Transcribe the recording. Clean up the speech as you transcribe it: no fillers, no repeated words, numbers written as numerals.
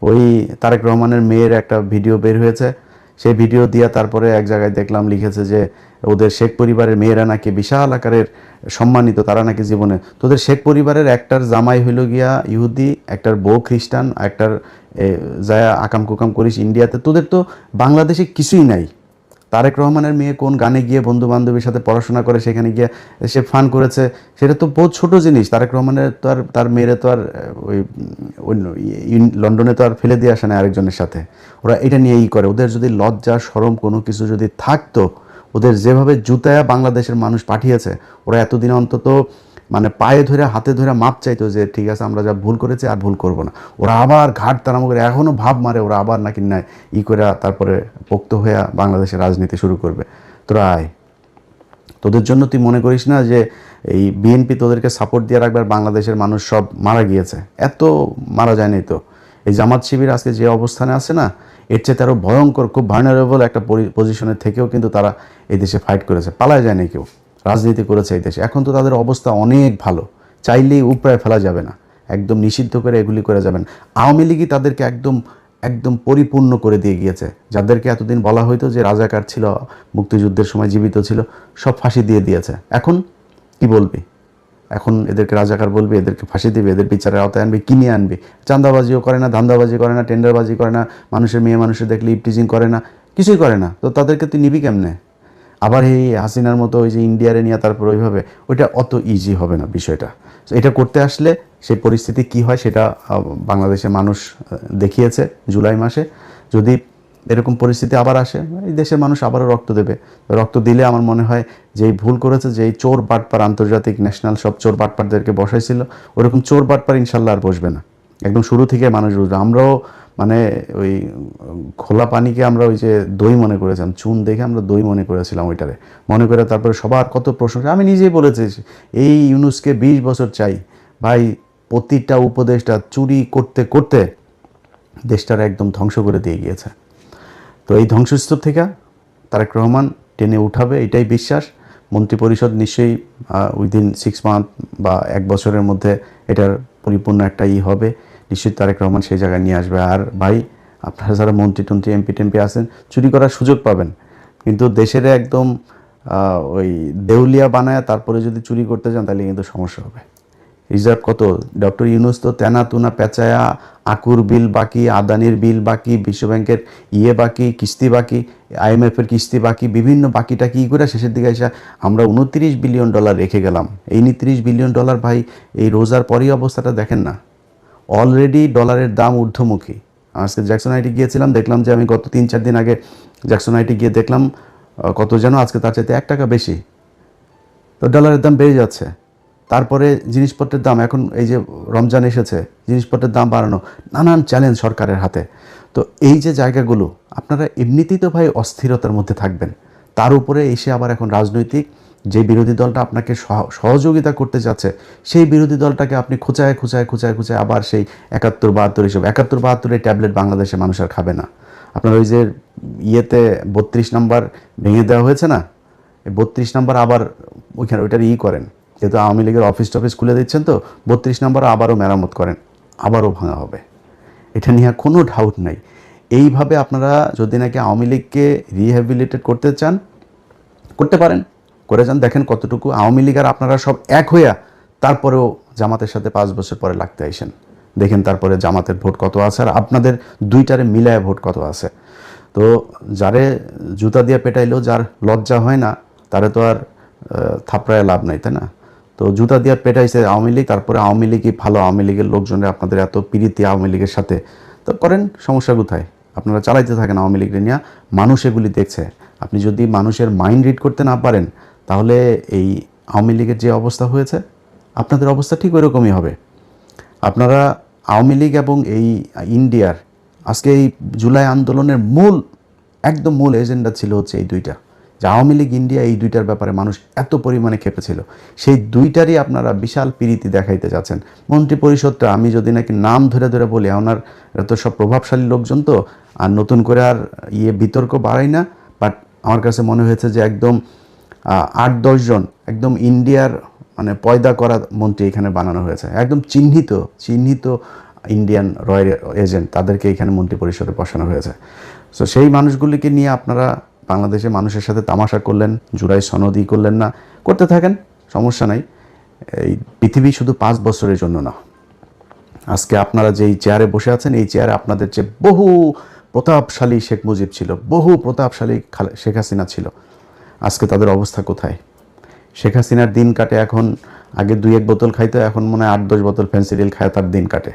ওই তারেক রহমানের মেয়ের একটা ভিডিও বের হয়েছে, সেই ভিডিও দিয়ে তারপরে এক জায়গায় দেখলাম লিখেছে যে ওদের শেখ পরিবারের মেয়েরা নাকি বিশাল আকারের সম্মানিত, তারা নাকি জীবনে, তোদের শেখ পরিবারের একটার জামাই হইল গিয়া ইহুদি, একটার বউ খ্রিস্টান, একটার যায় আকাম কুকাম করিস ইন্ডিয়াতে, তোদের তো বাংলাদেশে কিছুই নাই। তারেক রহমানের মেয়ে কোন গানে গিয়ে বন্ধু বান্ধবীর সাথে পড়াশোনা করে সেখানে গিয়ে সে ফান করেছে, সেটা তো বহুত ছোট জিনিস। তারেক রহমানের তো আর তার মেয়েরে তো আর ওই অন্য লন্ডনে তো আর ফেলে দিয়ে আসে না আরেকজনের সাথে। ওরা এটা নিয়েই করে। ওদের যদি লজ্জা শরম কোনো কিছু যদি থাকতো, ওদের যেভাবে জুতায়া বাংলাদেশের মানুষ পাঠিয়েছে, ওরা এতদিন অন্তত মানে পায়ে ধরে হাতে ধরে মাপ চাইতো যে ঠিক আছে আমরা যা ভুল করেছি আর ভুল করব না। ওরা আবার ঘাট তাড়ামো করে এখনও ভাব মারে ওরা আবার নাকি নাই করে তারপরে পোক্ত হয়ে বাংলাদেশের রাজনীতি শুরু করবে। তোরা আয়, তোদের জন্য তুই মনে করিস না যে এই বিএনপি তোদেরকে সাপোর্ট দিয়ে রাখবে আর বাংলাদেশের মানুষ সব মারা গিয়েছে? এত মারা যায়নি তো। এই জামাত শিবির আজকে যে অবস্থানে আছে না, এর চেয়ে আরও ভয়ঙ্কর খুব ভার্নারেবল একটা পজিশনে থেকেও কিন্তু তারা এই দেশে ফাইট করেছে, পালায় যায়নি কেউ, রাজনীতি করেছে এই দেশে। এখন তো তাদের অবস্থা অনেক ভালো, চাইলেই উপড়ায় ফেলা যাবে না, একদম নিষিদ্ধ করে এগুলি করে যাবেন। আওয়ামী লীগই তাদেরকে একদম একদম পরিপূর্ণ করে দিয়ে গিয়েছে। যাদেরকে এতদিন বলা হইতো যে রাজাকার ছিল, মুক্তিযুদ্ধের সময় জীবিত ছিল, সব ফাঁসি দিয়ে দিয়েছে। এখন কি বলবি? এখন এদেরকে রাজাকার বলবি, এদেরকে ফাঁসি দিবি, এদের বিচারের আওতায় আনবি, কিনে আনবি? চাঁদাবাজিও করে না, ধান্দাবাজি করে না, টেন্ডারবাজি করে না, মানুষের মেয়ে মানুষের দেখলে ইপটিজিং করে না, কিছুই করে না, তো তাদেরকে তুই নিবি কেমনে? আবার এই হাসিনার মতো ওই যে ইন্ডিয়ারে নিয়ে তারপর ওইভাবে, ওইটা অত ইজি হবে না বিষয়টা। এটা করতে আসলে সেই পরিস্থিতি কি হয় সেটা বাংলাদেশের মানুষ দেখিয়েছে জুলাই মাসে। যদি এরকম পরিস্থিতি আবার আসে, এই দেশের মানুষ আবারও রক্ত দেবে। রক্ত দিলে আমার মনে হয় যেই ভুল করেছে, যেই চোর বাটপার আন্তর্জাতিক ন্যাশনাল সব চোর বাটপারদেরকে বসাইছিল, ওরকম চোর বাটপার ইনশাল্লাহ আর বসবে না। একদম শুরু থেকে মানুষ বুঝবে। আমরাও মানে ওই খোলা পানিকে আমরা ওই যে দই মনে করেছিলাম, চুন দেখে আমরা দই মনে করেছিলাম ওইটারে, মনে করে তারপরে সবার কত প্রশংসা। আমি নিজেই বলেছি এই ইউনুসকে 20 বছর চাই ভাই। প্রতিটা উপদেশটা চুরি করতে করতে দেশটার একদম ধ্বংস করে দিয়ে গিয়েছে। তো এই ধ্বংসস্তূপ থেকে তারেক রহমান টেনে উঠাবে, এটাই বিশ্বাস। মন্ত্রিপরিষদ নিশ্চয়ই উইদিন 6 মান্থ বা 1 বছরের মধ্যে এটার পরিপূর্ণ একটা হবে। নিশ্চয়ই তারেক রহমান সেই জায়গায় নিয়ে আসবে। আর ভাই, আপনারা যারা মন্ত্রী টন্ত্রী এমপি টেমপি আছেন, চুরি করার সুযোগ পাবেন, কিন্তু দেশের একদম ওই দেউলিয়া বানায় তারপরে যদি চুরি করতে যান তাহলে কিন্তু সমস্যা হবে। রিজার্ভ কত? ডক্টর ইউনুস তো তেনা তুনা পেঁচায়া, আকুর বিল বাকি, আদানির বিল বাকি, বিশ্বব্যাংকের বাকি, কিস্তি বাকি, IMF-এর কিস্তি বাকি, বিভিন্ন বাকিটা কী করে শেষের দিকে এসে আমরা $29 বিলিয়ন রেখে গেলাম। এই $29 বিলিয়ন ভাই, এই রোজার পরই অবস্থাটা দেখেন না। অলরেডি ডলারের দাম ঊর্ধ্বমুখী। আজকে জ্যাকসন আইটি গিয়েছিলাম, দেখলাম যে আমি গত 3-4 দিন আগে জ্যাকসন আইটি গিয়ে দেখলাম কত যেন আজকে তার চাইতে 1 টাকা বেশি। তো ডলারের দাম বেড়ে যাচ্ছে। তারপরে জিনিসপত্রের দাম, এখন এই যে রমজান এসেছে, জিনিসপত্রের দাম বাড়ানো, নানান চ্যালেঞ্জ সরকারের হাতে। তো এই যে জায়গাগুলো, আপনারা এমনিতেই তো ভাই অস্থিরতার মধ্যে থাকবেন, তার উপরে এসে আবার এখন রাজনৈতিক যে বিরোধী দলটা আপনাকে সহযোগিতা করতে যাচ্ছে, সেই বিরোধী দলটাকে আপনি খুঁচায় খুঁচায় খুঁচায় খুঁচায় আবার সেই 71-72 এসব 71-72 ট্যাবলেট বাংলাদেশের মানুষ আর খাবে না। আপনার ওই যে 32 নম্বর ভেঙে দেওয়া হয়েছে না, এই 32 নম্বর আবার ওইখানে ওইটার করেন, যেহেতু আওয়ামী লীগের অফিস টফিস খুলে দিচ্ছেন, তো 32 নম্বর আবারও মেরামত করেন, আবারও ভাঙা হবে। এটা নিয়ে কোনো ডাউট নাই। এইভাবে আপনারা যদি নাকি আওয়ামী লীগকে রিহ্যাবিলিটেট করতে চান, করতে পারেন, করে যান, দেখেন কতটুকু আওয়ামী লীগ আর আপনারা সব এক হইয়া তারপরেও জামাতের সাথে 5 বছর পরে লাগতে আইসেন, দেখেন তারপরে জামাতের ভোট কত আছে আর আপনাদের দুইটারে মিলায় ভোট কত আছে। তো যারে জুতা দিয়ে পেটাইলেও যার লজ্জা হয় না, তারে তো আর থাপড়ায় লাভ নাই, তাই না? তো জুতা দিয়ে পেটাইছে আওয়ামী লীগ, তারপরে আওয়ামী লীগই ভালো, আওয়ামী লীগের লোকজনের আপনাদের এত প্রীতি আওয়ামী লীগের সাথে, তো করেন, সমস্যা কোথায়? আপনারা চালাইতে থাকেন আওয়ামী লীগের নিয়ে, মানুষ এগুলি দেখছে। আপনি যদি মানুষের মাইন্ড রিড করতে না পারেন, তাহলে এই আওয়ামী লীগের যে অবস্থা হয়েছে, আপনাদের অবস্থা ঠিক ওইরকমই হবে। আপনারা আওয়ামী লীগ এবং এই ইন্ডিয়ার আজকে এই জুলাই আন্দোলনের একদম মূল এজেন্ডা ছিল হচ্ছে এই দুইটা, যে আওয়ামী লীগ ইন্ডিয়া, এই দুইটার ব্যাপারে মানুষ এত পরিমাণে খেপেছিল, সেই দুইটারই আপনারা বিশাল প্রীতি দেখাইতে যাচ্ছেন। মন্ত্রী পরিষদটা আমি যদি নাকি নাম ধরে ধরে বলি, ওনার এত সব প্রভাবশালী লোকজন, তো আর নতুন করে আর বিতর্ক বাড়াই না, বাট আমার কাছে মনে হয়েছে যে একদম 8-10 জন একদম ইন্ডিয়ার মানে পয়দা করা মন্ত্রী এখানে বানানো হয়েছে, একদম চিহ্নিত ইন্ডিয়ান রয়্যাল এজেন্ট, তাদেরকে এখানে মন্ত্রিপরিষদে বসানো হয়েছে। সো সেই মানুষগুলিকে নিয়ে আপনারা বাংলাদেশের মানুষের সাথে তামাশা করলেন, জুলাই সনদই করলেন না, করতে থাকেন, সমস্যা নাই। এই পৃথিবী শুধু 5 বছরের জন্য না। আজকে আপনারা যেই চেয়ারে বসে আছেন, এই চেয়ারে আপনাদের যে বহু প্রতাপশালী শেখ মুজিব ছিল, বহু প্রতাপশালী শেখ হাসিনা ছিল, আজকে তাদের অবস্থা কোথায়? শেখ হাসিনার দিন কাটে এখন, আগে 2-1 বোতল খাইতো, এখন মনে হয় 8-10 বোতল ফেন্সিডিল খায় তার দিন কাটে।